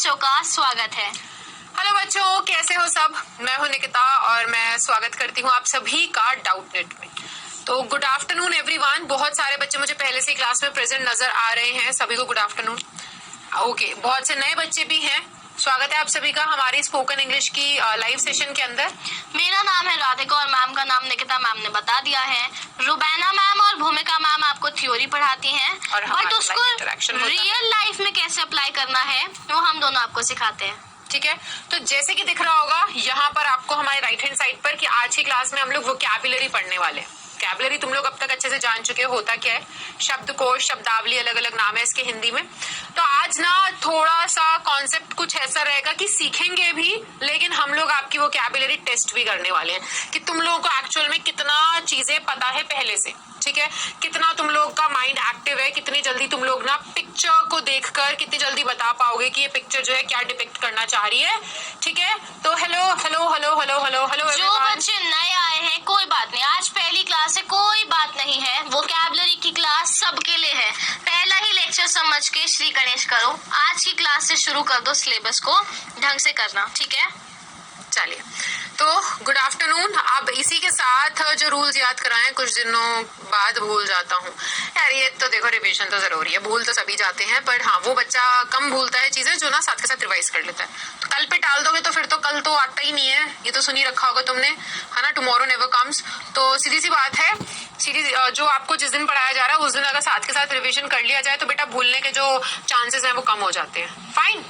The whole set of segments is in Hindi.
बच्चों का स्वागत है। हेलो बच्चों, कैसे हो सब। मैं हूं निकिता और मैं स्वागत करती हूं आप सभी का डाउटनेट में। तो गुड आफ्टरनून एवरीवन। बहुत सारे बच्चे मुझे पहले से क्लास में प्रेजेंट नजर आ रहे हैं, सभी को गुड आफ्टरनून। ओके, बहुत से नए बच्चे भी हैं। स्वागत है आप सभी का हमारी स्पोकन इंग्लिश की लाइव सेशन के अंदर। मेरा नाम है राधिका और मैम का नाम निकिता मैम ने बता दिया है। रुबैना मैम और भूमिका मैम आपको थ्योरी पढ़ाती हैं, बट उसको रियल लाइफ में कैसे अप्लाई करना है वो हम दोनों आपको सिखाते हैं। ठीक है, तो जैसे कि दिख रहा होगा यहाँ पर आपको हमारे राइट हैंड साइड पर कि आज की क्लास में हम लोग वोकैबुलरी पढ़ने वाले हैं। वोकैबुलरी तुम लोग अब तक अच्छे से जान चुके हो होता क्या है, शब्दकोश, शब्दावली, अलग अलग नाम है इसके हिंदी में। तो आज ना थोड़ा सा कॉन्सेप्ट कुछ ऐसा रहेगा कि सीखेंगे भी, लेकिन हम लोग आपकी वोकैबुलरी टेस्ट भी करने वाले हैं कि तुम लोगों को एक्चुअल में कितना चीजें पता है पहले से। ठीक है, कितना तुम लोग का माइंड एक्टिव है, कितनी जल्दी तुम लोग ना पिक्चर को देखकर कितनी जल्दी बता पाओगे कि ये पिक्चर जो है क्या डिपिक्ट करना चाह रही है। ठीक है, तो hello hello hello hello hello hello. जो बच्चे नए आए हैं कोई बात नहीं, आज पहली क्लास है, कोई बात नहीं है। वोकैबुलरी की क्लास सबके लिए है। पहला ही लेक्चर समझ के श्री गणेश करो। आज की क्लास से शुरू कर दो सिलेबस को ढंग से करना। ठीक है, चलिए तो गुड आफ्टरनून। अब इसी के साथ जो रूल्स याद कराएं, कुछ दिनों बाद भूल जाता हूँ यार। ये तो देखो रिवीजन तो जरूरी है, भूल तो सभी जाते हैं, पर हाँ वो बच्चा कम भूलता है चीजें जो ना साथ के साथ रिवाइज कर लेता है। तो कल पे टाल दोगे तो फिर तो कल तो आता ही नहीं है, ये तो सुन ही रखा होगा तुमने, है ना, टुमारो नेवर कम्स। तो सीधी सी बात है, सीधी जो आपको जिस दिन पढ़ाया जा रहा है उस दिन अगर साथ के साथ रिविजन कर लिया जाए तो बेटा भूलने के जो चांसेस हैं वो कम हो जाते हैं। फाइन,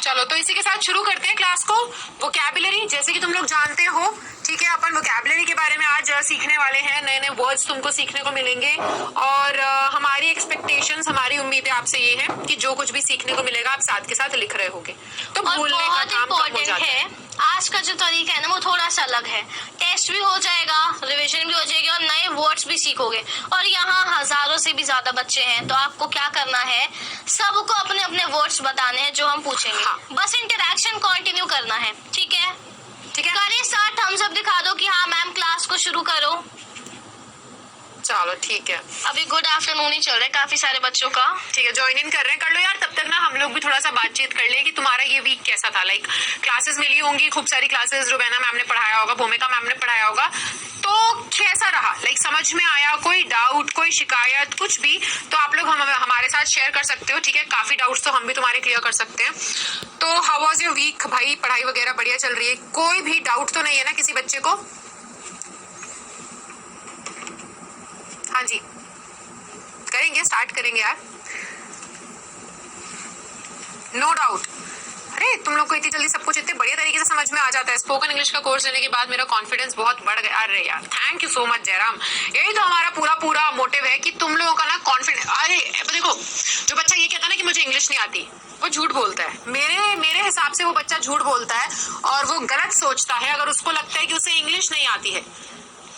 चलो तो इसी के साथ शुरू करते हैं क्लास को। वोकैबुलरी जैसे कि तुम लोग जानते हो, ठीक है, अपन वोकैबुलरी के बारे में आज सीखने वाले हैं। नए नए वर्ड्स तुमको सीखने को मिलेंगे और हमारी एक्सपेक्टेशंस, हमारी उम्मीदें आपसे ये है कि जो कुछ भी सीखने को मिलेगा आप साथ के साथ लिख रहे होगे, तो भूलने का काम कम हो जाता है। आज का जो तरीका है ना वो थोड़ा सा अलग है। टेस्ट भी हो जाएगा, रिवीजन भी हो जाएगी और नए वर्ड्स भी सीखोगे। और यहाँ हजारों से भी ज्यादा बच्चे हैं, तो आपको क्या करना है, सबको अपने अपने वर्ड्स बताने हैं जो हम पूछेंगे। हाँ। बस इंटरेक्शन कंटिन्यू करना है। ठीक है, ठीक है, करिए स्टार्ट। हम सब दिखा दो कि हाँ मैम क्लास को शुरू करो। चलो ठीक है। अभी गुड आफ्टरनून ही चल रहा है काफी सारे बच्चों का। ठीक है, ज्वाइन इन कर रहे हैं, कर लो यार। तब तक ना हम लोग भी थोड़ा सा बातचीत कर ले कि तुम्हारा ये वीक कैसा था। लाइक क्लासेस मिली होंगी, खूब सारी क्लासेस रुबैना मैम ने पढ़ाया होगा, भूमिका मैम ने पढ़ाया होगा, तो कैसा रहा, लाइक समझ में आया, कोई डाउट, कोई शिकायत, कुछ भी, तो आप लोग हमारे साथ शेयर कर सकते हो। ठीक है, काफी डाउट्स तो हम भी तुम्हारे क्लियर कर सकते हैं। तो हाउ वाज योर वीक भाई, पढ़ाई वगैरह बढ़िया चल रही है, कोई भी डाउट तो नहीं है ना किसी बच्चे को। हाँ जी, करेंगे, स्टार्ट करेंगे यार, नो डाउट। अरे तुम लोग को इतनी जल्दी सब कुछ इतने बढ़िया तरीके से समझ में आ जाता है। स्पोकन इंग्लिश का कोर्स लेने के बाद मेरा कॉन्फिडेंस बहुत बढ़ गया। अरे यार thank you so much Jairam, यही तो हमारा पूरा मोटिव है कि तुम लोगों का ना कॉन्फिडेंस। अरे देखो, जो बच्चा ये कहता है ना कि मुझे इंग्लिश नहीं आती, वो झूठ बोलता है। मेरे हिसाब से वो बच्चा झूठ बोलता है और वो गलत सोचता है अगर उसको लगता है कि उसे इंग्लिश नहीं आती है,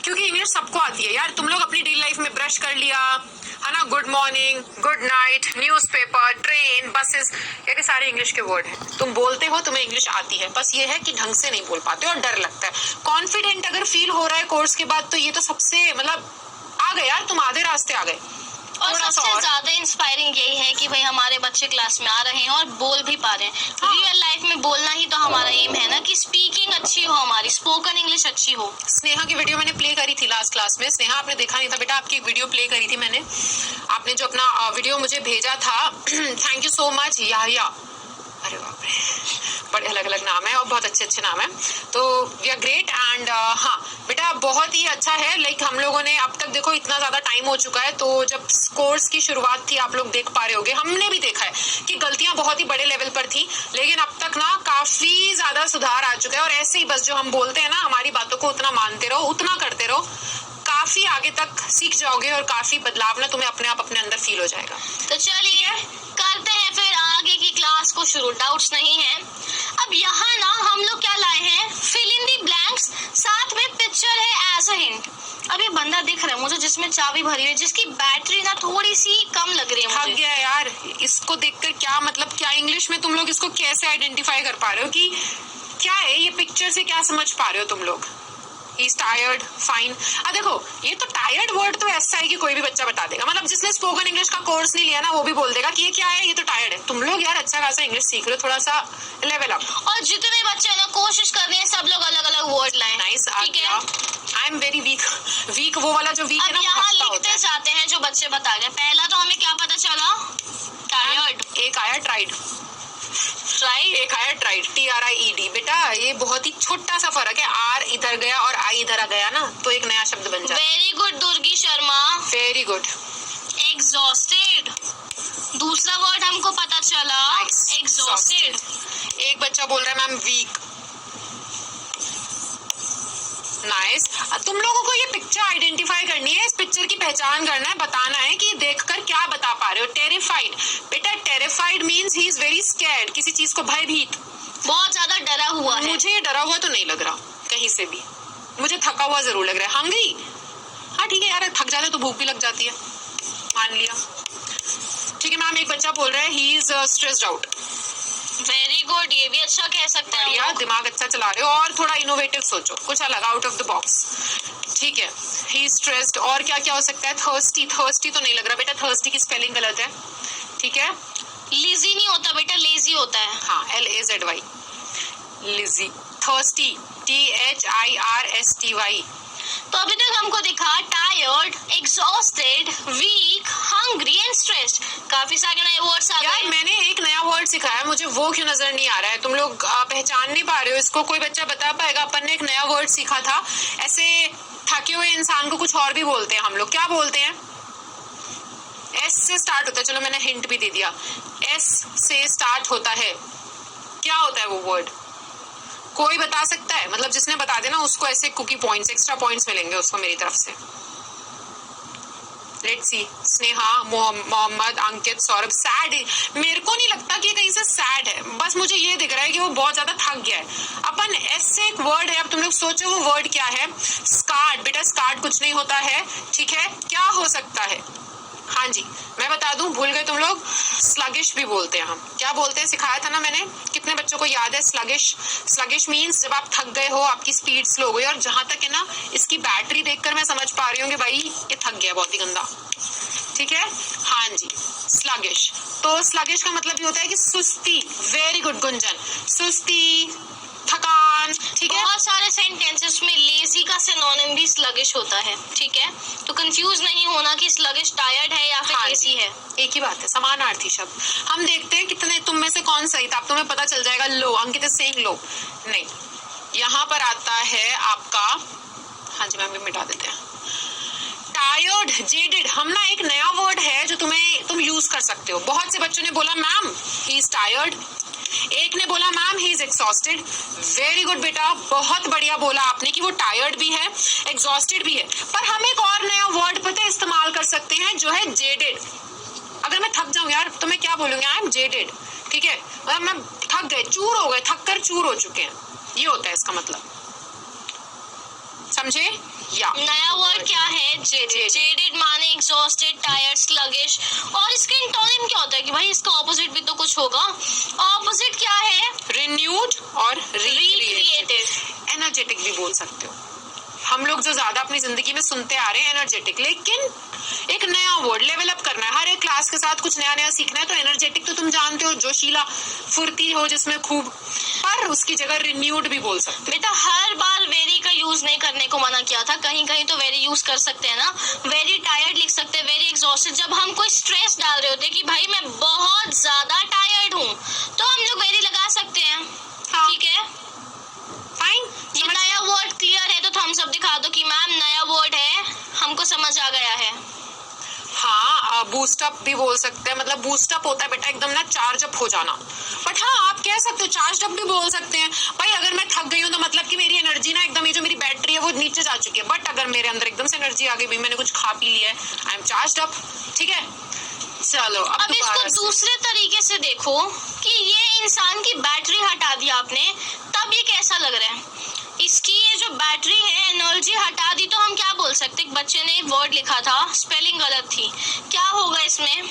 क्योंकि इंग्लिश सबको आती है यार। तुम लोग अपनी डेली लाइफ में ब्रश कर लिया है ना, good morning, good night, newspaper, train, buses, ये सारे इंग्लिश के वर्ड हैं। तुम बोलते हो, तुम्हें इंग्लिश आती है, बस ये है कि ढंग से नहीं बोल पाते और डर लगता है। कॉन्फिडेंट अगर फील हो रहा है कोर्स के बाद तो ये तो सबसे मतलब आ गए यार, तुम आधे रास्ते आ गए। और सबसे ज्यादा इंस्पायरिंग यही है कि भाई हमारे बच्चे क्लास में आ रहे हैं और बोल भी पा रहे हैं। हाँ। रियल लाइफ में बोलना ही तो हमारा एम है ना, कि स्पीकिंग अच्छी हो, हमारी स्पोकन इंग्लिश अच्छी हो। स्नेहा की वीडियो मैंने प्ले करी थी लास्ट क्लास में। स्नेहा आपने देखा नहीं था बेटा, आपकी एक वीडियो प्ले करी थी मैंने, आपने जो अपना वीडियो मुझे भेजा था। थैंक यू सो मच या अरे बाप रे, बड़े अलग अलग नाम है और बहुत अच्छे नाम है। तो वी आर ग्रेट एंड हाँ बेटा बहुत ही अच्छा है। लाइक हम लोगों ने अब तक देखो इतना ज्यादा टाइम हो चुका है, तो जब कोर्स की शुरुआत थी आप लोग देख पा रहे होगे, हमने भी देखा है कि गलतियां बहुत ही बड़े लेवल पर थी, लेकिन अब तक ना काफी ज्यादा सुधार आ चुका है। और ऐसे ही बस जो हम बोलते हैं ना, हमारी बातों को उतना मानते रहो, उतना करते रहो, काफी आगे तक सीख जाओगे और काफी बदलाव ना तुम्हें अपने आप अपने अंदर फील हो जाएगा। तो चलिए करते हैं फिर आगे की क्लास को शुरू। डाउट्स नहीं है। अब यहाँ ना हम लोग क्या लाए हैं, फिल इन दी ब्लैंक्स, साथ में पिक्चर है एज अ हिंट। अब ये बंदा दिख रहा है मुझे जिसमें चाबी भरी हुई है, जिसकी बैटरी ना थोड़ी सी कम लग रही है मुझे। थक गया यार, इसको देखकर क्या मतलब, क्या इंग्लिश में तुम लोग इसको कैसे आइडेंटिफाई कर पा रहे हो कि क्या है ये पिक्चर से, क्या समझ पा रहे हो तुम लोग? He is tired, fine. अब देखो ये तो टायर्ड वर्ड तो ऐसा है कि कोई भी बच्चा बता देगा, मतलब जिसने स्पोकन इंग्लिश का कोर्स नहीं लिया ना वो भी बोल देगा कि ये क्या है, ये तो टायर्ड है। तुम लोग यार अच्छा खासा इंग्लिश सीख रहे हो, थोड़ा सा लेवल अप। और जितने बच्चे ना कोशिश कर रहे हैं सब लोग अलग अलग वर्ड लाए। नाइस, ठीक है। I am very weak. Weak वो वाला जो वीक है अब ना, यहाँ लिखते जाते हैं जो बच्चे बता गए। पहला तो हमें क्या पता चला, टायर्ड। एक आया ट्राइड, राइट, एक आया ट्राइड, TRIED। बेटा ये बहुत ही छोटा सा फर्क है, आर इधर गया और आई इधर आ गया ना, तो एक नया शब्द बन जाता है। Very good Durgi Sharma, very good. Exhausted, दूसरा वर्ड हमको पता चला, एग्जॉस्टेड। एक बच्चा बोल रहा है मैम वीक। नाइस। तुम लोगों को ये पिक्चर आइडेंटिफाई करनी है, इस पिक्चर की पहचान करना है, बताना है कि देखकर क्या बता पा रहे हो। टेरिफाइड, बेटा terrified means he is very scared, किसी चीज को भयभीत, बहुत ज्यादा डरा हुआ है। मुझे ये डरा हुआ तो नहीं लग रहा कहीं से भी, मुझे थका हुआ जरूर लग रहा है। हंग्री, हाँ ठीक है यार, थक जाते तो भूख भी लग जाती है, मान लिया। ठीक है मैम, एक बच्चा बोल रहा है he is stressed out. Very good, ये भी अच्छा कह सकते हैं। बढ़िया, दिमाग अच्छा चला रहे हो, और थोड़ा इनोवेटिव सोचो, कुछ अलग, आउट ऑफ द बॉक्स। ठीक है, ही स्ट्रेस्ड। और क्या क्या हो सकता है? थर्स्टी, थर्स्टी तो नहीं लग रहा बेटा, थर्स्टी की स्पेलिंग गलत है। ठीक है, लेजी नहीं होता बेटा, लेजी होता है। हाँ, LAZY, लिजी। Thirsty, THIRSTY। तो अभी तक हमको दिखा tired, exhausted, weak, hungry and stressed. काफी सारे नए वर्ड्स आ यार गए। मैंने एक नया वर्ड सिखाया, मुझे वो क्यों नजर नहीं आ रहा है? तुम लोग पहचान नहीं पा रहे हो इसको? कोई बच्चा बता पाएगा? अपन ने एक नया वर्ड सीखा था, ऐसे थके हुए इंसान को कुछ और भी बोलते हैं हम लोग, क्या बोलते हैं? S से स्टार्ट होता है, चलो मैंने हिंट भी दे दिया, S से स्टार्ट होता है, क्या होता है वो वर्ड? कोई बता सकता है? मतलब जिसने बता देना उसको ऐसे कुकी पॉइंट्स, एक्स्ट्रा पॉइंट्स मिलेंगे उसको मेरी तरफ से। Let's see, Sneha, Mohammed, Ankit, Saurabh. Sad, मेरे को नहीं लगता कि कहीं से सैड है, बस मुझे ये दिख रहा है कि वो बहुत ज्यादा थक गया है। अपन S से एक वर्ड है, अब तुम लोग सोचो वो वर्ड क्या है? स्कार्ड, बेटा स्कार्ड कुछ नहीं होता है, ठीक है, क्या हो सकता है? हाँ जी, मैं बता दूं, भूल गए तुम लोग, स्लगिश भी बोलते हैं हम। क्या बोलते हैं? सिखाया था ना मैंने, कितने बच्चों को याद है? स्लगिश। स्लगिश मीन्स जब आप थक गए हो, आपकी स्पीड स्लो हो गई, और जहां तक है ना इसकी बैटरी देखकर मैं समझ पा रही हूँ कि भाई ये थक गया बहुत ही गंदा। ठीक है, हाँ जी, स्लगिश। तो स्लगिश का मतलब ये होता है कि सुस्ती। वेरी गुड गुंजन, सुस्ती, थकान। ठीक है, बहुत सारे सेंटेंसेस में लेजी का सिनोनिम भी स्लगिश होता है। ठीक है, तो कंफ्यूज नहीं होना कि स्लगिश टायर्ड है या फिर हाँ लेजी है, एक ही बात है, समानार्थी शब्द। हम देखते हैं कितने तुम में से कौन सही था, अब तुम्हें पता चल जाएगा। लो, अंकित इज सेइंग लो, नहीं, यहाँ पर आता है आपका, हाँ जी मैम भी मिटा देते हैं, टायर्ड, जेडेड। हम ना एक नया वर्ड है जो तुम यूज कर सकते हो। बहुत से बच्चों ने बोला मैम ही इज टायर्ड, एक ने बोला ma'am he is exhausted. Very good बेटा, बहुत बढ़िया बोला आपने कि वो टायर्ड भी है, एग्जॉस्टेड भी है। पर हम एक और नया वर्ड पता इस्तेमाल कर सकते हैं जो है जेडेड। अगर मैं थक जाऊं यार तो मैं क्या बोलूंगी? I am jaded. ठीक है, मतलब मैं थक गए, चूर हो गए, थक कर चूर हो चुके हैं, ये होता है इसका मतलब, समझे? या नया वर्ड क्या है? जेडेड। जेडेड माने एग्जॉस्टेड, टायर्ड, स्लगिश। और इसका इंटोनिम क्या होता है कि भाई इसका ऑपोजिट भी तो कुछ होगा। ऑपोजिट क्या है? रिन्यूड और रिक्रिएटेड। एनर्जेटिक भी बोल सकते हो। हम लोग जो ज्यादा अपनी जिंदगी में सुनते आ रहे हैं एनर्जेटिक, लेकिन एक नया वर्ड लेवल अप करना है। हर एक क्लास के साथ कुछ नया नया सीखना है। तो एनर्जेटिक तो तुम जानते हो, जोशीला, फुर्ती हो जिसमें खूब, पर उसकी जगह रिन्यूड भी बोल सकते हो। बेटा हर बार वेरी का यूज नहीं करने को मना किया था, कहीं कहीं तो वेरी यूज कर सकते हैं ना। वेरी टायर्ड लिख सकते हैं, वेरी एग्जॉस्टेड। जब हम कोई स्ट्रेस डाल रहे होते कि भाई मैं बहुत ज्यादा टायर्ड हूँ, तो हम लोग वेरी लगा सकते हैं। हाँ। ठीक है, फाइन। ये नया वर्ड क्लियर है तो थम्स अप दिखा दो कि मैम नया वर्ड है, हमको समझ आ गया है। हाँ, बूस्टअप भी बोल सकते हैं, मतलब बूस्टअप होता है बेटा एकदम ना चार्ज अप हो जाना। बट हाँ, आप कह सकते हो चार्ज अप भी बोल सकते हैं। भाई अगर मैं थक गई हूँ तो मतलब कि मेरी एनर्जी ना एकदम, ये जो मेरी बैटरी है वो नीचे जा चुकी है। बट अगर मेरे अंदर एकदम से एनर्जी आ गई, भाई मैंने कुछ खा पी लिया है, आई एम चार्ज अप। ठीक है, चलो अब इसको दूसरे तरीके से देखो कि ये इंसान की बैटरी हटा दी आपने, तब ये कैसा लग रहा है? इसकी ये जो बैटरी है, एनर्जी हटा दी, तो हम क्या बोल सकते? एक बच्चे ने वर्ड लिखा था, स्पेलिंग गलत थी, क्या होगा इसमें?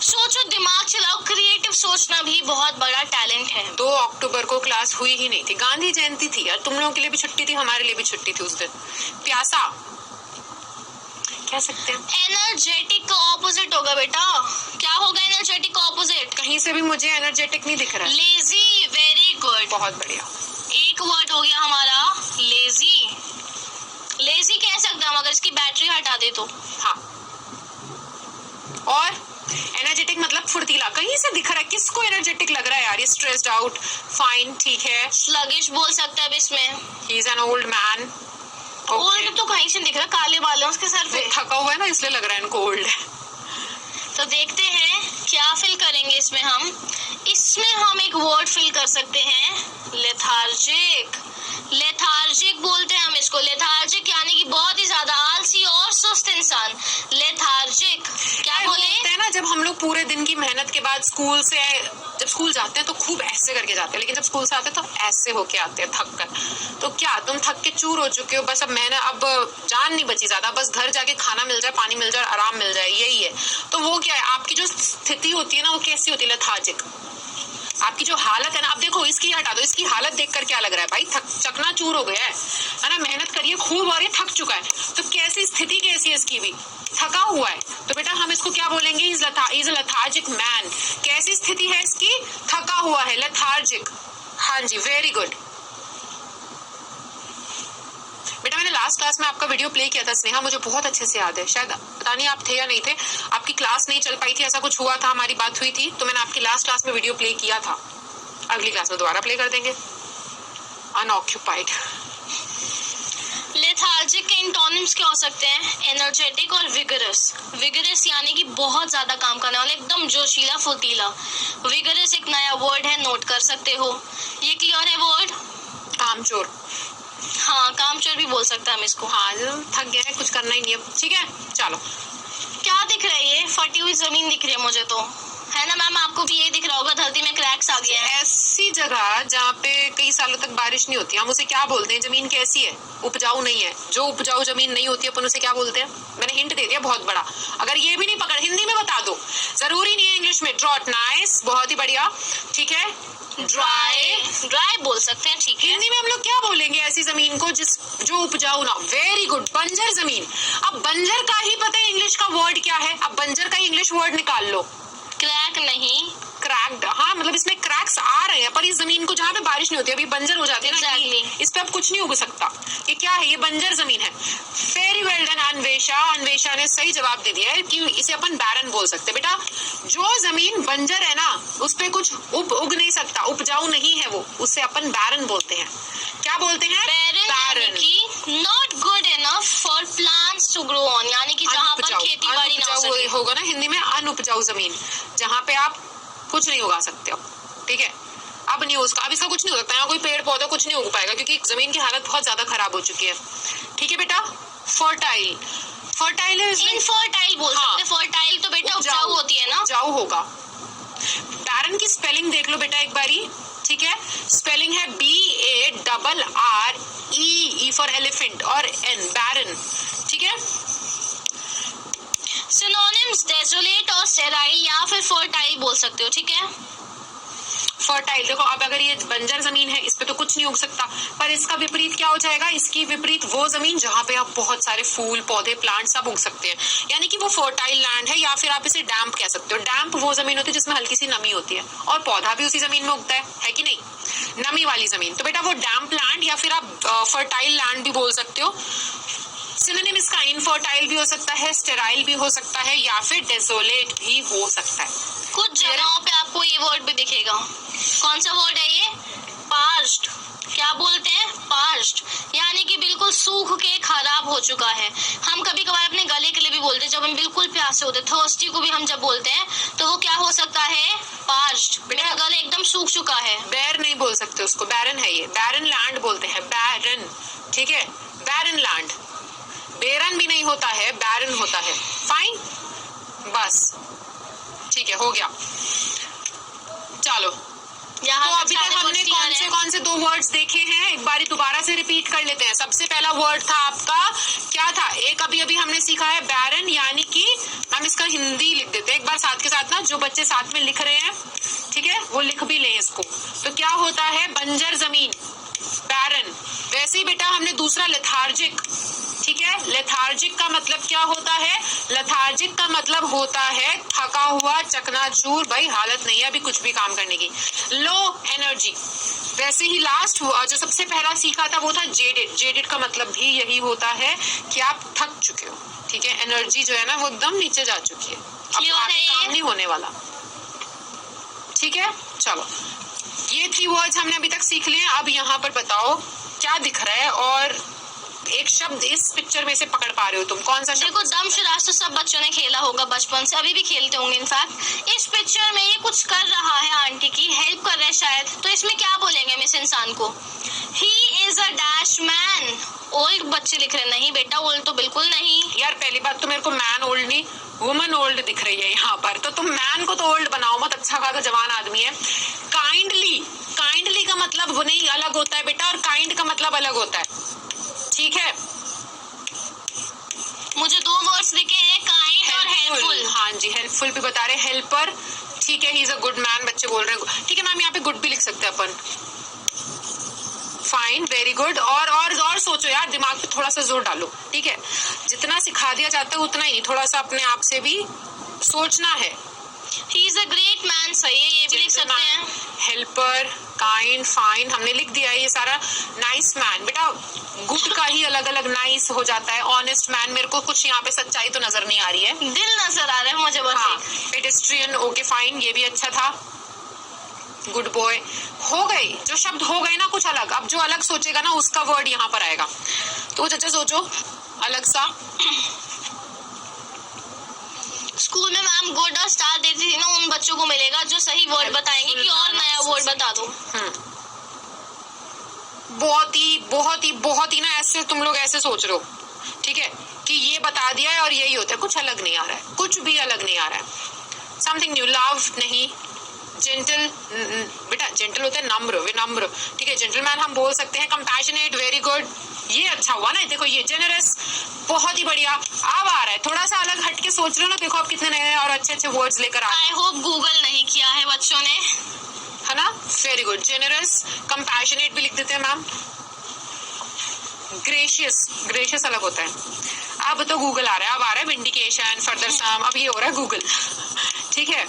सोचो, दिमाग चलाओ, क्रिएटिव सोचना भी बहुत बड़ा टैलेंट है। 2 अक्टूबर को क्लास हुई ही नहीं थी, गांधी जयंती थी यार, तुम लोगों के लिए भी छुट्टी थी, हमारे लिए भी छुट्टी थी उस दिन। प्यासा कह सकते हैं। एनर्जेटिक का ऑपोजिट होगा बेटा। क्या होगा एनर्जेटिक का ऑपोजिट? कहीं से भी मुझे एनर्जेटिक नहीं दिख रहा है। लेजी, वेरी गुड, बहुत बढ़िया। एक वर्ड हो गया हमारा लेजी। लेजी कह सकते हैं हम अगर इसकी बैटरी हटा दे तो। हाँ, और एनर्जेटिक मतलब फुर्तीला, कहीं से दिख रहा है, किसको एनर्जेटिक लग रहा है यार? ये स्ट्रेस्ड आउट, फाइन, ठीक है। स्लगिश बोल सकता है अब इसमें। He is an old man. Old तो कहीं से दिख रहा है, काले बाल हैं उसके सर पे। थका हुआ है ना, इसलिए लग रहा है इनको ओल्ड है। तो देखते हैं क्या फिल करेंगे इसमें हम। इसमें हम एक वर्ड फिल कर सकते हैं, लेथार्जिक। लेथार्जिक बोलते हैं हम इसको। लेथार्जिक यानी कि बहुत ही ज्यादा आलसी और सुस्त इंसान। लेथार्जिक क्या बोले? हैं ना, जब हम लोग पूरे दिन की मेहनत के बाद स्कूल से, जब स्कूल जाते हैं तो खूब ऐसे करके जाते हैं, लेकिन जब स्कूल से आते हैं तो ऐसे होके आते हैं थक कर। तो क्या तुम थक के चूर हो चुके हो? बस अब मेहनत, अब जान नहीं बची ज्यादा, बस घर जाके खाना मिल जाए, पानी मिल जाए, आराम मिल जाए, यही है। तो वो क्या है, आपकी जो स्थिति होती है ना, वो कैसी होती है? लेथार्जिक। आपकी जो हालत है ना, अब देखो इसकी हटा दो, इसकी हालत देखकर क्या लग रहा है भाई? चकना चूर हो गया है ना, मेहनत करिए खूब और ये थक चुका है। तो कैसी स्थिति, कैसी है इसकी भी? थका हुआ है। तो बेटा हम इसको क्या बोलेंगे? Is a lethargic man. कैसी स्थिति है इसकी? थका हुआ है, लेथार्जिक। हाँ जी, वेरी गुड बेटा। मैंने लास्ट क्लास में आपका वीडियो प्ले किया था स्नेहा, मुझे बहुत अच्छे से याद है। शायद पता नहीं आप थे या नहीं थे, आपकी क्लास नहीं चल पाई थी, ऐसा कुछ हुआ था, हमारी बात हुई थी, तो मैंने आपकी लास्ट क्लास में वीडियो प्ले किया था। अगली क्लास में दोबारा प्ले कर देंगे। अनऑक्यूपाइड। लेथार्जिक के इंटोनिम्स क्या हो सकते हैं? एनर्जेटिक और विगरस। विगरस यानी कि बहुत ज्यादा काम करने वाला, एकदम जोशीला, फुर्तीला। विगरस एक नया वर्ड है, नोट कर सकते हो। ये क्लियर है वर्ड? कामचोर। हाँ, कामचोर भी बोल सकते हैं हम इसको। हाँ, थक गया है, कुछ करना ही नहीं अब, ठीक है। चलो, क्या दिख रहा है ये? फटी हुई जमीन दिख रही है मुझे तो, है ना मैम? आपको भी ये दिख रहा होगा, धरती में क्रैक्स आ गया है। ऐसी जगह जहाँ पे कई सालों तक बारिश नहीं होती, हम उसे क्या बोलते हैं? जमीन कैसी है? उपजाऊ नहीं है। जो उपजाऊ जमीन नहीं होती अपन उसे क्या बोलते हैं? मैंने हिंट दे दिया बहुत बड़ा। अगर ये भी नहीं पकड़, हिंदी में बता दो, जरूरी नहीं है इंग्लिश में। ड्रॉट, नाइस, बहुत ही बढ़िया, ठीक है। ड्राई, ड्राई बोल सकते हैं, ठीक है। हिंदी में हम लोग क्या बोलेंगे ऐसी जमीन को जो उपजाऊ ना? वेरी गुड, बंजर जमीन। अब बंजर का ही पता है इंग्लिश का वर्ड क्या है? अब बंजर का इंग्लिश वर्ड निकाल लो। क्रैक नहीं, क्रैक्ड। हाँ, मतलब इसमें क्रैक्स आ रहे हैं, पर इस जमीन को जहाँ पे बारिश नहीं होती, अभी बंजर हो जाती है ना, exactly. इस पे अब कुछ नहीं उग सकता। ये क्या है? ये बंजर जमीन है। Very well done Anvesha. Anvesha ने सही जवाब दे दिया है कि इसे अपन बैरन बोल सकते हैं। बेटा, जो जमीन बंजर है ना, उस पे कुछ उग नहीं सकता, उपजाऊ नहीं है वो, उसे अपन बैरन बोलते हैं। क्या बोलते हैं? बैरन की not good enough for plants to grow on, यानी कि जहाँ पर खेती बाड़ी ना हो सके। होगा ना हिंदी में, अनउपजाऊ जमीन, जहाँ पे आप कुछ नहीं उगा सकते हो, ठीक है। अब नहीं उसका, अब इसका कुछ नहीं हो सकता, यहाँ कोई पेड़ पौधा कुछ नहीं उग पाएगा, क्योंकि जमीन की हालत बहुत ज्यादा खराब हो चुकी है, ठीक है बेटा। फर्टाइल, फर्टाइल इनफर्टाइल बोल सकते हैं। फर्टाइल तो बेटा उपजाऊ होती है ना, उपजाऊ होगा। बैरन की स्पेलिंग देख लो बेटा एक बारी, ठीक है। स्पेलिंग है BARRE, फॉर एलिफेंट, और N, बैरन, ठीक है। सिनोनिम्स डेसोलेट और स्टेराइल या फिर फर्टाइल बोल सकते हो, ठीक है। फर्टाइल देखो, अब अगर ये बंजर जमीन है, इस पे तो कुछ नहीं उग सकता, पर इसका विपरीत क्या हो जाएगा? इसकी विपरीत वो जमीन जहाँ पे आप बहुत सारे फूल, पौधे, प्लांट सब उग सकते हैं, यानी कि वो फर्टाइल लैंड है, या फिर आप इसे डैम्प कह सकते हो। डैम्प वो जमीन होती है जिसमें हल्की सी नमी होती है, और पौधा भी उसी जमीन में उगता है कि नहीं? नमी वाली जमीन। तो बेटा वो डैम्प लैंड, या फिर आप फर्टाइल लैंड भी बोल सकते हो। सिनोनिम इसका इनफर्टाइल भी हो सकता है, स्टेराइल भी हो सकता है, या फिर डेसोलेट भी हो सकता है। कुछ जगहों पे आपको ये वर्ड भी दिखेगा। कौन सा वर्ड है ये? पार्च्ड। क्या बोलते हैं? पार्च्ड, यानी कि बिल्कुल सूख के खराब हो चुका है। हम कभी कभार अपने गले के लिए भी बोलते हैं, जब हम बिल्कुल प्यासे होते, थर्स्टी को भी हम जब बोलते हैं, तो वो क्या हो सकता है? पार्च्ड। मेरा गला एकदम सूख चुका है। बैर नहीं बोल सकते उसको, बैरन है ये, बैरन लैंड बोलते हैं, बैरन, ठीक है। बैरन लैंड, बेरन भी नहीं होता है, बैरन होता है। फाइन, बस ठीक है, हो गया। चलो, तो अभी तक हमने कौन से 2 वर्ड्स देखे हैं, एक बारी दोबारा से रिपीट कर लेते हैं। सबसे पहला वर्ड था आपका, क्या था? एक अभी हमने सीखा है बैरन, यानी कि मैं हम इसका हिंदी लिख देते हैं एक बार साथ के साथ ना, जो बच्चे साथ में लिख रहे हैं, ठीक है, वो लिख भी लें इसको। तो क्या होता है, बंजर जमीन, बैरन। वैसे ही बेटा हमने दूसरा लेथार्जिक, ठीक है, लेथार्जिक का मतलब क्या होता है, लेथार्जिक का मतलब होता है थका हुआ, चकनाचूर, भाई हालत नहीं है अभी कुछ भी काम करने की, लो एनर्जी। वैसे ही लास्ट जो सबसे पहला सीखा था वो था जेडेड। जेडेड का मतलब भी यही होता है कि आप थक चुके हो, ठीक है, एनर्जी जो है ना वो एकदम नीचे जा चुकी है, अब आगे काम नहीं होने वाला, ठीक है। चलो ये 3 वर्ड्स हमने अभी तक सीख लिए। अब यहाँ पर बताओ क्या दिख रहा है, और एक शब्द इस पिक्चर में से पकड़ पा रहे हो तुम, कौन सा शब्द? देखो दमशराज तो सब बच्चों ने खेला होगा बचपन से, अभी भी खेलते होंगे इनफैक्ट। इस पिक्चर में ये कुछ कर रहा है, आंटी की हेल्प कर रहा है शायद, तो इसमें क्या बोलेंगे हम इस इंसान को? He is a dash man. Old बच्चे लिख रहे, नहीं बेटा ओल्ड तो बिल्कुल नहीं। यार पहली बात तो मेरे को मैन ओल्ड नहीं, वुमन ओल्ड दिख रही है यहाँ पर, तो तुम मैन को तो ओल्ड बनाओ मत, अच्छा खासा जवान आदमी है। काइंडली, काइंडली का मतलब वो नहीं अलग होता है बेटा, और काइंड का मतलब अलग होता है, ठीक है। मुझे 2 वर्ड्स लिखे हैं, काइंड और हेल्पफुल। हाँ जी, हेल्पफुल भी बता रहे, हेल्पर, ठीक है, he is a good man, बच्चे बोल रहे हैं, ठीक है मैम, यहाँ पे गुड भी लिख सकते हैं अपन, फाइन, वेरी गुड। और सोचो यार, दिमाग पे थोड़ा सा जोर डालो, ठीक है, जितना सिखा दिया जाता है उतना ही नहीं, थोड़ा सा अपने आप से भी सोचना है। He is a great man, सही है, ये भी लिख सकते हैं। हेल्पर, काइंड, फाइन हमने लिख दिया है ये सारा। नाइस मैन, बेटा गुड का ही अलग अलग नाइस हो जाता है। ऑनेस्ट मैन, मेरे को कुछ यहाँ पे सच्चाई तो नजर नहीं आ रही है, दिल नजर आ रहा है मुझे बस। हाँ, पेडेस्ट्रियन, ओके फाइन, ये भी अच्छा था। गुड बॉय, हो गए जो शब्द हो गए ना कुछ अलग। अब जो अलग सोचेगा ना उसका वर्ड यहाँ पर आएगा, तो चाचा सोचो अलग सा। स्कूल में मैम गुड और स्टार देती थी ना, उन बच्चों को मिलेगा जो सही वर्ड बताएंगे कि और नया वर्ड बता दो। बहुत ही ना, ऐसे तुम लोग ऐसे सोच रहे हो, ठीक है, कि ये बता दिया है और यही होता है, कुछ अलग नहीं आ रहा है, कुछ भी अलग नहीं आ रहा है। समथिंग न्यू, लव नहीं, जेंटल, बेटा जेंटल होता है नम्र, विनम्र, ठीक है, जेंटलमैन हम बोल सकते हैं। कंपैशनेट, वेरी गुड, ये अच्छा हुआ ना, देखो ये जेनरस, बहुत ही बढ़िया। अब आ रहा है थोड़ा सा अलग हट के सोच रहे हो ना, देखो आप कितने नए और अच्छे अच्छे वर्ड्स लेकर आ रहे आई होप गूगल नहीं किया है बच्चों ने, है ना। वेरी गुड, जेनरस, कंपैशनेट भी लिख देते हैं मैम। ग्रेशियस, ग्रेशियस अलग होता है। अब तो गूगल आ रहा है, अब आ रहा है विंडिकेशन, फर्दर सम, अब ये हो रहा है गूगल, ठीक है।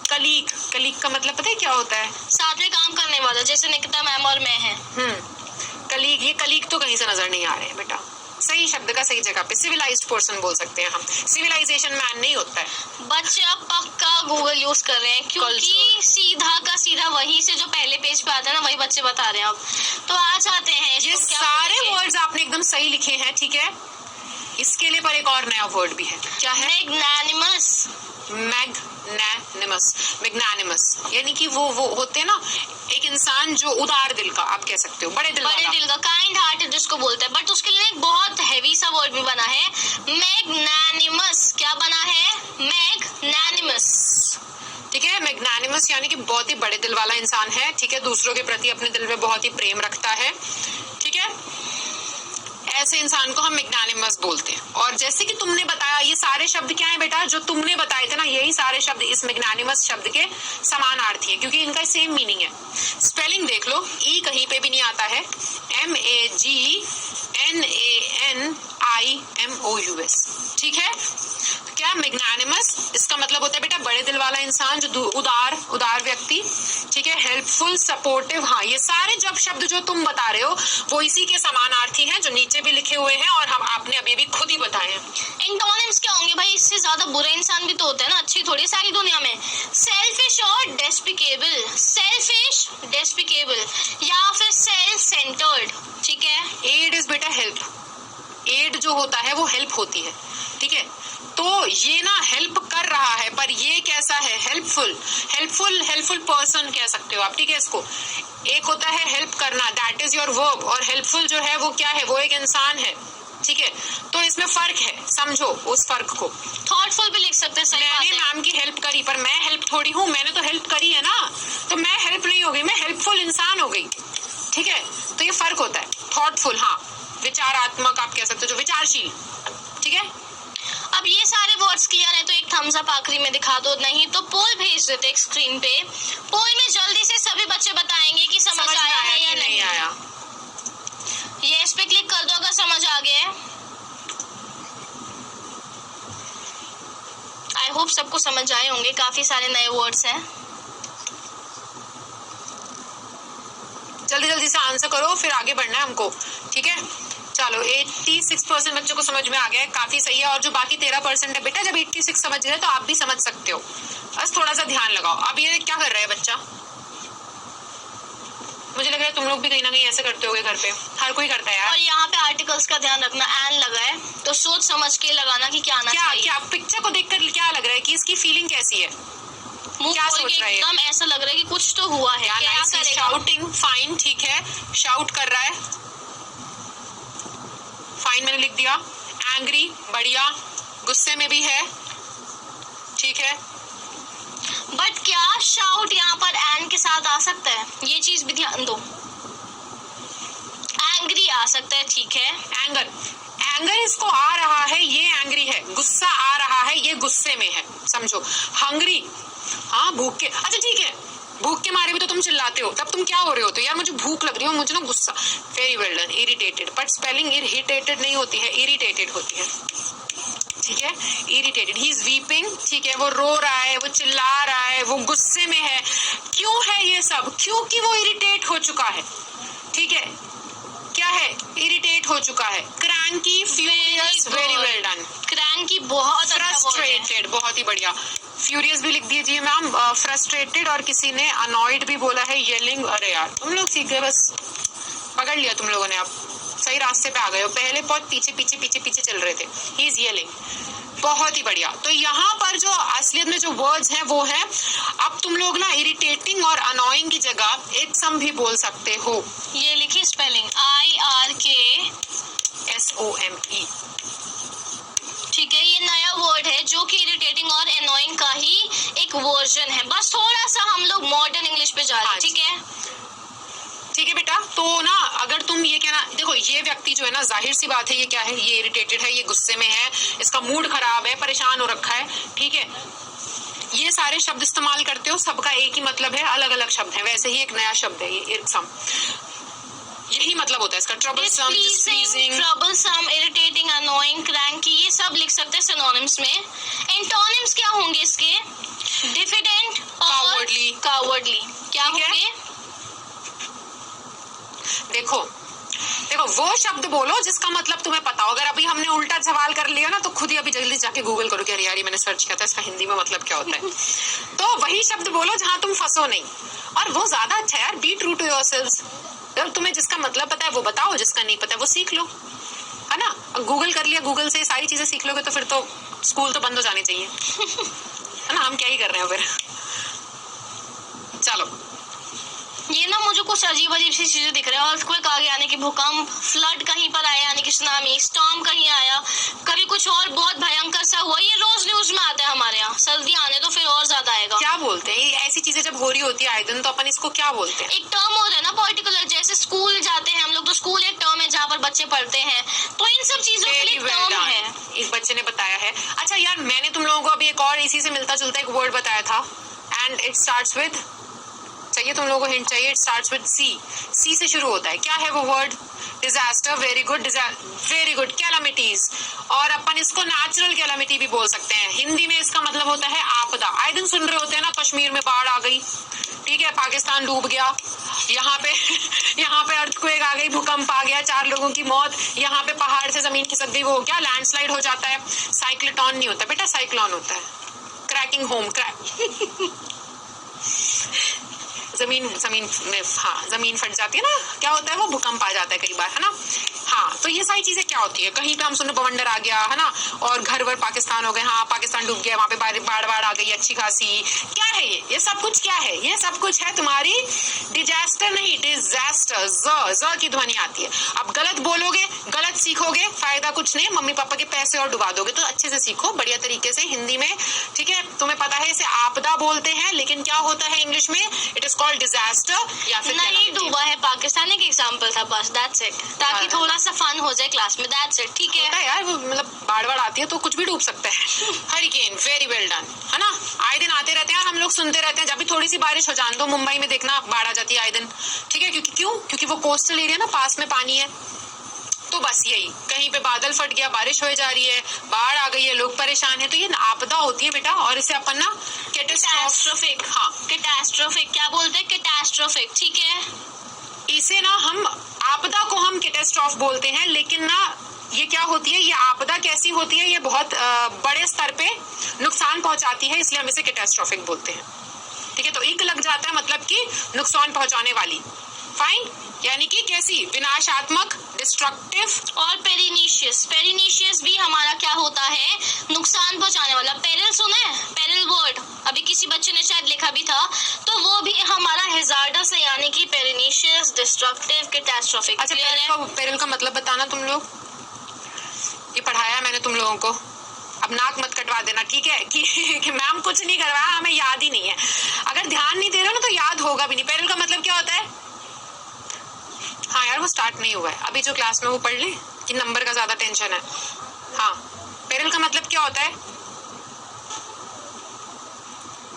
कलीग, कलीग का मतलब पता है क्या होता है? साथ में काम करने वाला, जैसे निकिता मैम और मैं हैं। कलीग, ये कलीग तो कहीं से नजर नहीं आ रहे हैं बेटा, सही शब्द का सही जगह पे सिविलाइज्ड पर्सन बोल सकते हैं हम, सिविलाइजेशन मैन नहीं होता है। बच्चे अब पक्का गूगल यूज कर रहे हैं, क्योंकि सीधा का सीधा वही से जो पहले पेज पे आता है ना, वही बच्चे बता रहे हैं। अब तो आ जाते हैं, ये सारे वर्ड्स आपने एकदम सही लिखे हैं, ठीक है। इसके लिए पर एक और नया वर्ड भी है, क्या है? मैग्नानिमस। मैग्नानिमस, मैग्नानिमस यानी कि वो होते हैं ना, एक इंसान जो उदार दिल का, आप कह सकते हो, बड़े दिल का, काइंड हार्टेड जिसको बोलते हैं। बट उसके लिए एक बहुत हैवी सा वर्ड भी बना है, मैग्नानिमस। क्या बना है? मैग्नानिमस, ठीक है। मैग्नानिमस यानी कि बहुत ही बड़े दिल वाला इंसान है, ठीक है, दूसरों के प्रति अपने दिल में बहुत ही प्रेम रखता है, ठीक है, ऐसे इंसान को हम मैग्नानिमस बोलते हैं। और जैसे कि तुमने बताया, ये सारे शब्द क्या है बेटा, जो तुमने बताए थे ना, यही सारे शब्द इस मैग्नानिमस शब्द के समानार्थी है, क्योंकि इनका सेम मीनिंग है। स्पेलिंग देख लो, ई कहीं पे भी नहीं आता है, MAGNANIMOUS, ठीक है। क्या मैग्नानिमस, इसका मतलब होता है बेटा बड़े दिल वाला इंसान, जो उदार व्यक्ति, ठीक है, हेल्पफुल, सपोर्टिव। हाँ, ये सारे जब शब्द जो तुम बता रहे हो वो इसी के समानार्थी हैं, जो नीचे भी लिखे हुए हैं और हम आपने अभी भी खुद ही बताए हैं। एंटोनिम्स क्या होंगे भाई? इससे ज्यादा बुरे इंसान भी तो होते हैं ना, अच्छी थोड़ी सारी दुनिया में। सेल्फिश और डेस्पिकेबल, सेल्फिश, डेस्पिकेबल, या फिर सेल्फ सेंटर्ड, ठीक है। एड इज बेटा हेल्प, एड जो होता है वो हेल्प होती है, ठीक है। तो ये ना हेल्प कर रहा है, पर ये कैसा है? हेल्पफुल पर्सन कह सकते हो आप, ठीक है। इसको एक होता है हेल्प करना, दैट इज योर वर्ब, और हेल्पफुल जो है वो क्या है? वो एक इंसान है, ठीक है। तो इसमें फर्क है, समझो उस फर्क को। थॉटफुल भी लिख सकते हैं, मैंने मैम की हेल्प करी, पर मैं हेल्प थोड़ी हूँ, मैंने तो हेल्प करी है ना, तो मैं हेल्प नहीं हो गई, मैं हेल्पफुल इंसान हो गई, ठीक है। तो ये फर्क होता है। थॉटफुल, हाँ, विचारात्मक आप कह सकते हो, जो विचारशील, ठीक है। अब ये सारे वर्ड्स क्लियर है तो एक थम्स अप आखिरी में दिखा दो, नहीं तो पोल भेज देते एक स्क्रीन पे। पोल में जल्दी से सभी बच्चे बताएंगे कि समझ आया है या नहीं आया। ये इस पे क्लिक कर दो अगर समझ आ गया है। आई होप सबको समझ आए होंगे, काफी सारे नए वर्ड्स हैं। जल्दी जल्दी से आंसर करो, फिर आगे बढ़ना है हमको, ठीक है। चलो 86% बच्चों को समझ में आ गया है, काफी सही है। और जो बाकी 13% है बेटा, जब 86 समझ गए तो आप भी समझ सकते हो, बस थोड़ा सा ध्यान लगाओ। अब ये क्या कर रहा है बच्चा? मुझे लग रहा है तुम लोग भी कहीं ना कहीं ऐसे करते होगे घर पे, हर कोई करता है यार। और यहाँ पे आर्टिकल्स का ध्यान रखना, एन लगा है तो सोच समझ के लगाना कि क्या आना चाहिए। क्या पिक्चर को देखकर क्या लग रहा है कि इसकी फीलिंग कैसी है? क्या सोच रहा है? एकदम ऐसा लग रहा है कि कुछ तो हुआ है। क्या करेगा? शाउटिंग, फाइन, ठीक है, शाउट कर रहा है, फाइन मैंने लिख दिया। एंग्री, बढ़िया, गुस्से में भी है, ठीक है। बट क्या शाउट यहाँ पर एन के साथ आ सकता है? ये चीज भी ध्यान दो। एंग्री आ सकता है, ठीक है। एंगर, एंगर इसको आ रहा है, ये एंग्री है। गुस्सा आ रहा है, ये गुस्से में है, समझो। हंग्री, हाँ भूख के, अच्छा ठीक है, भूख के मारे भी तो तुम चिल्लाते हो, तब तुम क्या हो रहे हो? तो यार मुझे भूख लग रही है, मुझे ना गुस्सा। Very well done. Irritated, but spelling irritated नहीं होती है, इरिटेटेड होती है, ठीक है। इरिटेटेड, ही इज वीपिंग, ठीक है, वो रो रहा है, वो चिल्ला रहा है, वो गुस्से में है। क्यों है ये सब? क्योंकि वो इरिटेट हो चुका है, ठीक है। क्या है? इरिटेट हो चुका है। Cranky, furious, very well done. Cranky बहुत फ्रस्ट्रेटेड, बहुत ही बढ़िया। फ्यूरियस भी लिख दीजिए मैम। फ्रस्ट्रेटेड और किसी ने अनॉयड भी बोला है, येलिंग। अरे यार तुम लोग सीख गए, बस पकड़ लिया तुम लोगों ने, अब सही रास्ते पे आ गए हो। पहले बहुत पीछे पीछे पीछे पीछे चल रहे थे। ही इज येलिंग, बहुत ही बढ़िया। तो यहाँ पर जो असलियत में जो वर्ड्स हैं वो है, अब तुम लोग ना इरिटेटिंग और अनोइंग की जगह एक सम भी बोल सकते हो। ये लिखी स्पेलिंग IRKSOME, ठीक है। ये नया वर्ड है जो कि इरिटेटिंग और अनोइंग का ही एक वर्जन है, बस थोड़ा सा हम लोग मॉडर्न इंग्लिश पे जा रहे हैं, ठीक है। ठीक है बेटा, तो ना अगर तुम ये कहना, देखो ये व्यक्ति जो है ना, जाहिर सी बात है ये क्या है, ये इरिटेटेड है, ये गुस्से में है, इसका मूड खराब है, परेशान हो रखा है, ठीक है। ये सारे शब्द इस्तेमाल करते हो, सबका एक ही मतलब है, अलग अलग शब्द है। वैसे ही एक नया शब्द है ये इरसम, यही मतलब होता है इसका। Troublesome, displeasing, troublesome, irritating, annoying, cranky, ये सब लिख सकते हैं सिनोनिम्स में। एंटोनिम्स क्या होंगे इसके? डिफिडेंट और कावर्डली क्या होंगे? देखो वो शब्द बोलो जिसका मतलब तुम्हें पता हो। अगर अभी हमने उल्टा सवाल कर लिया ना, तो खुद ही अभी जल्दी जाके गूगल करो कि अरे यार ये मैंने सर्च किया था, इसका हिंदी में मतलब क्या होता है। तो वही शब्द बोलो जहां तुम फंसो नहीं, और वो ज्यादा अच्छा है यार। Be true to yourselves. जब तुम्हें जिसका मतलब पता है वो बताओ, जिसका नहीं पता है वो सीख लो, है ना। गूगल कर लिया, गूगल से सारी चीजें सीख लोगे तो फिर तो स्कूल तो बंद हो जाने चाहिए, है ना। हम क्या ही कर रहे हैं फिर। चलो, ये ना मुझे कुछ अजीब अजीब सी चीजें दिख रही है। अर्थक्वेक आ गया, यानी कि भूकंप, फ्लड कहीं पर आया यानी कि सुनामी, स्टॉर्म कहीं आया, कभी कुछ और बहुत भयंकर सा हुआ। ये रोज न्यूज में आता है हमारे यहाँ। सर्दी आने तो फिर और ज्यादा आएगा। क्या बोलते हैं ऐसी चीजें जब हो रही होती है आए दिन, तो अपन इसको क्या बोलते हैं? एक टर्म होता है ना पर्टिकुलर, जैसे स्कूल जाते हैं हम लोग तो स्कूल एक टर्म है जहाँ पर बच्चे पढ़ते हैं, तो इन सब चीजों के लिए टर्म है। इस बच्चे ने बताया है। अच्छा यार, मैंने तुम लोगों को अभी एक और इसी से मिलता जुलता एक वर्ड बताया था, एंड इट स्टार्ट्स विद, चाहिए तुम लोगों को हिंट चाहिए, इट स्टार्ट्स विद सी। सी से शुरू होता है। क्या है वो word? Disaster, very good, very good. Calamities, और अपन इसको नेचुरल कैलामिटी भी बोल सकते हैं। हिंदी में इसका मतलब होता है आपदा। आए दिन सुन रहे होते हैं ना, कश्मीर में बाढ़ आ गई, ठीक है, पाकिस्तान डूब गया, यहाँ पे अर्थक्वेक आ गई, भूकंप आ गया, 4 लोगों की मौत, यहाँ पे पहाड़ से जमीन खिसक गई, वो हो गया लैंडस्लाइड हो जाता है। साइक्लोटॉन नहीं होता बेटा, साइक्लोन होता है। क्रैकिंग होम, जमीन में, हाँ, जमीन फट जाती है ना, क्या होता है वो, भूकंप आ जाता है कई बार, है ना। हाँ, तो ये सारी चीजें क्या होती है, कहीं पे हम सुन बवंडर आ गया, है ना, और घर वर पाकिस्तान हो गए, हाँ पाकिस्तान डूब गया, वहां पे बाढ़ आ गई अच्छी खासी। क्या है ये सब कुछ क्या है? ये सब कुछ है तुम्हारी डिजास्टर, नहीं डिजास्टर, ज की ध्वनि आती है। अब गलत बोलोगे, गलत सीखोगे, फायदा कुछ नहीं, मम्मी पापा के पैसे और डुबा दोगे। तो अच्छे से सीखो बढ़िया तरीके से हिंदी में, ठीक है। तुम्हें पता है इसे आपदा बोलते हैं, लेकिन क्या होता है इंग्लिश में? इट इज कॉल्ड डिजास्टर, या फिर नहीं डूबा है पाकिस्तान। एक एग्जाम्पल एग्जाम्पल था बस, दैट्स इट, ताकि थोड़ा सा फन हो जाए क्लास में, दैट्स इट। ठीक होता है है यार, वो मतलब बाढ़ आती है तो कुछ भी डूब सकता है। हरिकेन, वेरी वेल डन, है ना। आए दिन आते रहते हैं, हम लोग सुनते रहते हैं। जब भी थोड़ी सी बारिश हो जान दो, मुंबई में देखना बाढ़ आ जाती है आए दिन। ठीक है, क्योंकि वो कोस्टल एरिया ना, पास में पानी है। तो बस यही, कहीं पे बादल फट गया, बारिश हो जा रही है, बाढ़ आ गई है, लोग परेशान है, तो ये आपदा होती है बेटा। और इसे अपन ना कैटास्ट्रोफिक, हाँ, कैटास्ट्रोफिक क्या बोलते हैं, कैटास्ट्रोफिक। ठीक है, इसे ना हम आपदा को हम कैटास्ट्रॉफ बोलते हैं, लेकिन ना ये क्या होती है, ये आपदा कैसी होती है, ये बहुत बड़े स्तर पे नुकसान पहुंचाती है, इसलिए हम इसे कैटास्ट्रॉफिक बोलते हैं। ठीक है, तो इक लग जाता है मतलब कि नुकसान पहुंचाने वाली। फाइन, यानी कि कैसी, विनाशात्मक, डिस्ट्रक्टिव और पेरिनीशियस। पेरिनीशियस भी हमारा क्या होता है, नुकसान पहुंचाने वाला। पेरिल सुना है, पेरिल वर्ड अभी किसी बच्चे ने शायद लिखा भी था, तो वो भी हमारा हैजार्डस है, यानी कि पेरिनीशियस, डिस्ट्रक्टिव, कैटास्ट्रोफिक। अच्छा, पेरिल का मतलब बताना तुम लोग, ये पढ़ाया मैंने तुम लोगों को। अब नाक मत कटवा देना, ठीक है, कि मैम कुछ नहीं करवाया, हमें याद ही नहीं है। अगर ध्यान नहीं दे रहे हो ना तो याद होगा भी नहीं। पेरिल का मतलब क्या होता है? हाँ यार, वो स्टार्ट नहीं हुआ है अभी, जो क्लास में वो पढ़ ले कि नंबर का ज्यादा टेंशन है। हाँ, पेरिल का मतलब क्या होता है?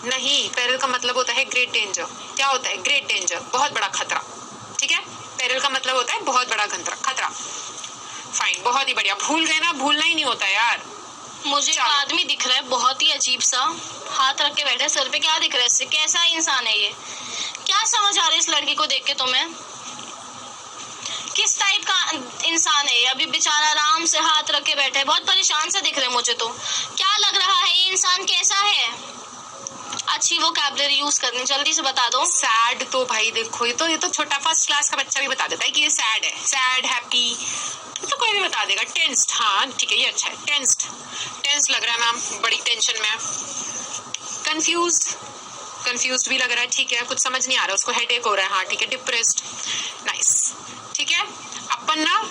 नहीं, पेरिल का मतलब होता है ग्रेट डेंजर। क्या होता है? ग्रेट डेंजर, बहुत बड़ा खतरा। ठीक है, पेरिल का मतलब होता है बहुत बड़ा खतरा। फाइन, बहुत ही बढ़िया। भूल गए ना, भूलना ही नहीं होता यार। मुझे एक आदमी दिख रहा है बहुत ही अजीब सा, हाथ रख के बैठा है सर पे। क्या दिख रहा है इससे, कैसा इंसान है ये? क्या समझ आ रहा है इस लड़की को देख के तुम्हें? किस टाइप का इंसान है ये? अभी बेचारा आराम से हाथ रख के बैठा है, बहुत परेशान सा दिख रहा है मुझे तो। क्या लग रहा है ये इंसान कैसा है? अच्छी वोकैबुलरी यूज करनी, जल्दी से बता दो। सैड तो भाई देखो, ये तो छोटा फर्स्ट क्लास का बच्चा भी बता देता है कि ये सैड है। सैड, हैप्पी, तो कोई भी बता देगा। टेंस्ड, हाँ ठीक है, ये अच्छा है। टेंस्ड लग रहा है मैम, बड़ी टेंशन में है। कंफ्यूज्ड भी लग रहा है, ठीक है, कुछ समझ नहीं आ रहा, उसको हेडेक हो रहा है, हाँ ठीक है। डिप्रेस्ड, नाइस, ठीक है। अपन ना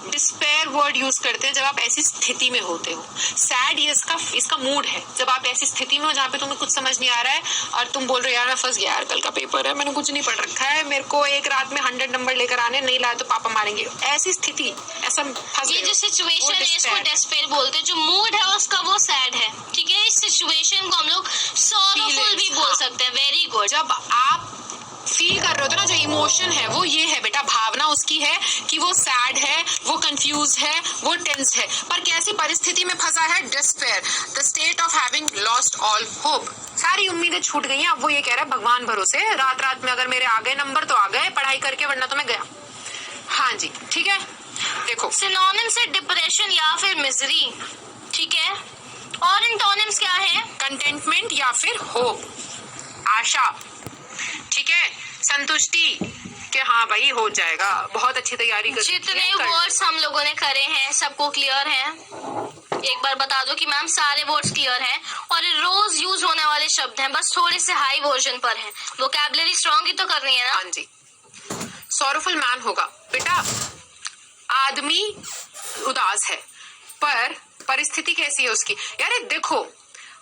डिस्पेयर वर्ड यूज करते हैं जब आप ऐसी स्थिति में होते हो। सैड ये इसका मूड है, जब आप ऐसी स्थिति में हो जहाँ पे तुम्हें कुछ समझ नहीं आ रहा है और तुम बोल रहे हो यार मैं फंस गया यार, कल का पेपर है, मैंने कुछ नहीं पढ़ रखा है, मेरे को एक रात में 100 नंबर लेकर आने, नहीं लाया तो पापा मारेंगे। ऐसी स्थिति, ऐसा फंस, ये जो सिचुएशन है इसको डिस्पेयर बोलते हैं। जो मूड है उसका वो सैड है। ठीक है, इस सिचुएशन को हम लोग सॉरोफुल भी बोल सकते हैं। Very good. जब आप फील कर रहे हो तो ना, जो इमोशन है वो ये है बेटा, भावना उसकी है कि वो सैड है, वो कंफ्यूज है, वो टेंस है, पर कैसी परिस्थिति में फंसा है? Despair, the state of having lost all hope. सारी उम्मीदें छूट गई हैं। अब वो ये कह रहा है भगवान भरोसे, रात में अगर मेरे आ गए नंबर तो आ गए, पढ़ाई करके, वरना तो मैं गया। हाँ जी, ठीक है। देखो, सिनोनिम से डिप्रेशन या फिर मिजरी, ठीक है, और एंटोनिम्स क्या है? कंटेंटमेंट या फिर होप, आशा, ठीक है, संतुष्टि कि हाँ भाई हो जाएगा, बहुत अच्छी तैयारी कर। जितने वर्ड्स हम लोगों ने करे हैं सबको क्लियर है? एक बार बता दो कि मैम सारे वर्ड्स क्लियर हैं और रोज यूज होने वाले शब्द हैं, बस थोड़े से हाई वर्जन पर हैं। वोकैबुलरी स्ट्रॉन्ग ही तो करनी है ना। हाँ जी। सॉरोफुल मैन होगा बेटा, आदमी उदास है, पर परिस्थिति कैसी है उसकी? यार देखो,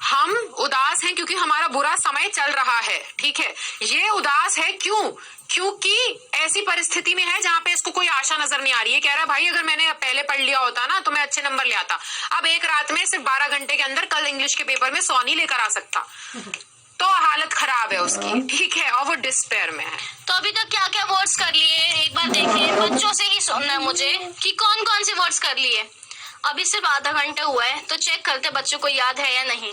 हम उदास हैं क्योंकि हमारा बुरा समय चल रहा है, ठीक है। ये उदास है क्यों? क्योंकि ऐसी परिस्थिति में है जहाँ पे इसको कोई आशा नजर नहीं आ रही है। कह रहा है भाई अगर मैंने पहले पढ़ लिया होता ना तो मैं अच्छे नंबर ले आता। अब एक रात में सिर्फ 12 घंटे के अंदर कल इंग्लिश के पेपर में 100 नहीं लेकर आ सकता, तो हालत खराब है उसकी, ठीक है, और वो डिस्पेयर में है। तो अभी तक क्या क्या वर्ड्स कर लिए एक बार देखिए, बच्चों से ही सुनना है मुझे कि कौन कौन से वर्ड्स कर लिए। अभी सिर्फ आधा घंटा हुआ है तो चेक करते बच्चों को याद है या नहीं।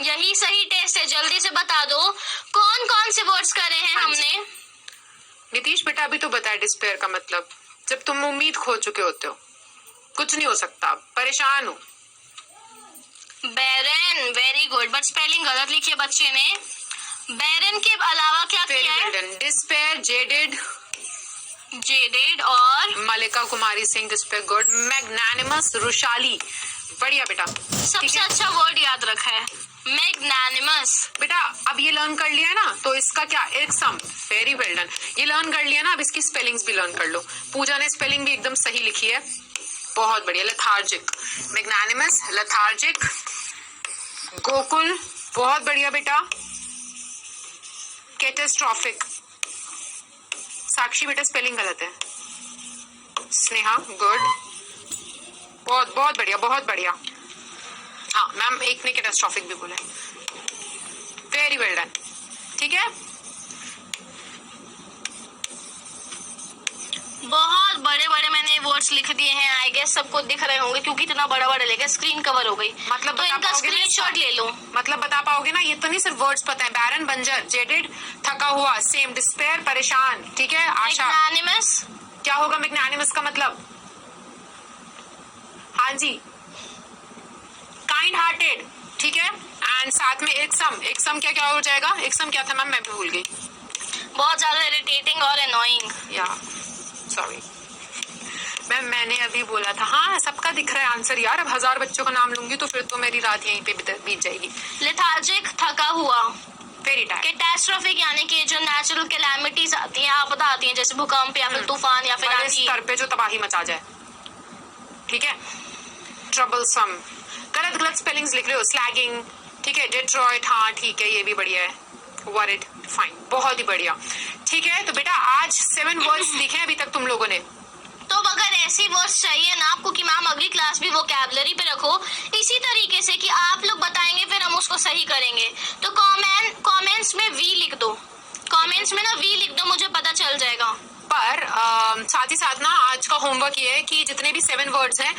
यही सही टेस्ट है, जल्दी से बता दो कौन कौन से वर्ड्स करे हैं हमने। नीतीश बेटा अभी तो बताया डिस्पेयर का मतलब, जब तुम उम्मीद खो चुके होते हो, कुछ नहीं हो सकता, परेशान हो। बैरन, वेरी गुड, बट स्पेलिंग गलत लिखी है बच्चे ने। बैरन के अलावा क्या किया है? डिस्पेयर, जेडेड और Malika Kumari Singh, despair good. Magnanimous, Rushali, बढ़िया बेटा। सबसे अच्छा वर्ड याद रखा है, मैग्नानिमस। बेटा अब ये लर्न कर लिया है ना, तो इसका क्या, एक्सम, वेरी वेल डन। ये लर्न कर लिया ना, अब इसकी स्पेलिंग्स भी लर्न कर लो। पूजा ने स्पेलिंग भी एकदम सही लिखी है, बहुत बढ़िया। Lethargic, magnanimous, lethargic. गोकुल, बहुत बढ़िया बेटा। कैटास्ट्रॉफिक, साक्षी बेटा स्पेलिंग गलत है। स्नेहा गुड, बहुत बहुत बढ़िया, बहुत बढ़िया। हाँ मैम, एक ने कैटास्ट्रॉफिक भी बोला है, वेरी वेल डन। ठीक है, बहुत बड़े बड़े मैंने वर्ड्स लिख दिए हैं, आई गेस सबको दिख रहे होंगे क्योंकि इतना बड़ा बड़ा लेके स्क्रीन कवर हो गई। मतलब तो बता इनका पाओगे ना स्क्रीनशॉट ले लो। मतलब बता पाओगे ना? ये तो नहीं सिर्फ वर्ड्स पता है। बैरन, बंजर, जेडेड, थका हुआ, सेम, डिस्पेयर, परेशान। ठीक है, आशा। मैग्नानिमस क्या होगा मैग्नानिमस का मतलब? हाँ जी, काइंड हार्टेड। ठीक है, एंड साथ में एकसम। एकसम क्या क्या हो जाएगा? एकसम क्या था मैम, मैं भी भूल गई। बहुत ज्यादा इरिटेटिंग और अनोइंग। या सॉरी मैम, मैंने अभी बोला था। हाँ, सबका दिख रहा है आंसर यार। अब 1000 बच्चों का नाम लूंगी तो फिर तो मेरी रात यहीं पे बीत जाएगी। लेथार्जिक थका हुआ। Very time. कैटास्ट्रोफिक यानी कि जो नेचुरल कैलामिटीज आती हैं, आपदा आती हैं, जैसे भूकंप या फिर तूफान या फिर बड़े आंधी। स्तर पे जो तबाही मचा जाए। ठीक है, ट्रबलसम। गलत गलत स्पेलिंग्स लिख रहे हो। स्लैगिंग, ठीक है। डेट्रॉइट, हाँ ठीक है, ये भी बढ़िया है। वरिड, फाइन, बहुत ही बढ़िया। ठीक है, तो बेटा आज 7 वर्ड्स लिखे अभी तक तुम लोगों ने। तो अगर ऐसी वर्ड्स चाहिए ना आपको कि मैम अगली क्लास भी वोकैबुलरी पे रखो इसी तरीके से कि आप लोग बताएंगे फिर हम उसको सही करेंगे, तो कमेंट्स में वी लिख दो। कमेंट्स में ना वी लिख दो, मुझे पता चल जाएगा। पर साथ ही साथ ना आज का होमवर्क ये है कि जितने भी 7 वर्ड्स हैं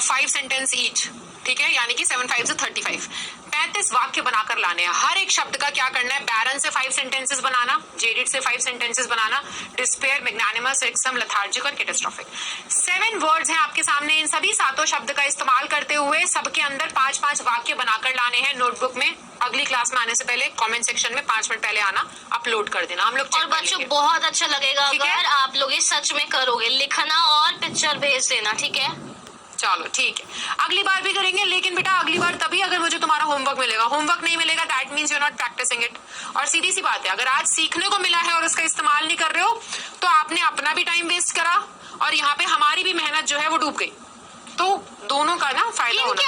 5 सेंटेंस ईच। ठीक है, यानी कि 7 5 से 35 35 वाक्य बनाकर लाने हैं। हर एक शब्द का क्या करना है? बैरन से 5 सेंटेंसेस बनाना, जेडिड से 5 सेंटेंसेस बनाना, डिस्पेयर, मैग्नानिमस, एक्सम, लेथार्जिक और कैटास्ट्रोफिक। 7 वर्ड्स हैं आपके सामने। इन सभी 7 शब्द का इस्तेमाल करते हुए सबके अंदर 5-5 वाक्य बनाकर लाने हैं नोटबुक में। अगली क्लास में आने से पहले कमेंट सेक्शन में 5 मिनट पहले आना, अपलोड कर देना, हम लोग चेक और कर बच्चों लेंगे। बहुत अच्छा लगेगा ठीक है? अगर आप लोग ये सच में करोगे, लिखना और पिक्चर भेज देना। ठीक है, चलो ठीक है, अगली बार भी करेंगे। लेकिन बेटा अगली बार तभी अगर मुझे तुम्हारा होमवर्क मिलेगा। होमवर्क नहीं मिलेगा that means you are not practising it. और सीधी सी बात है, अगर आज सीखने को मिला है और उसका इस्तेमाल नहीं कर रहे हो तो आपने अपना भी टाइम वेस्ट करा और यहाँ पे हमारी भी मेहनत जो है वो डूब गई। तो दोनों का ना फायदा होना। इनके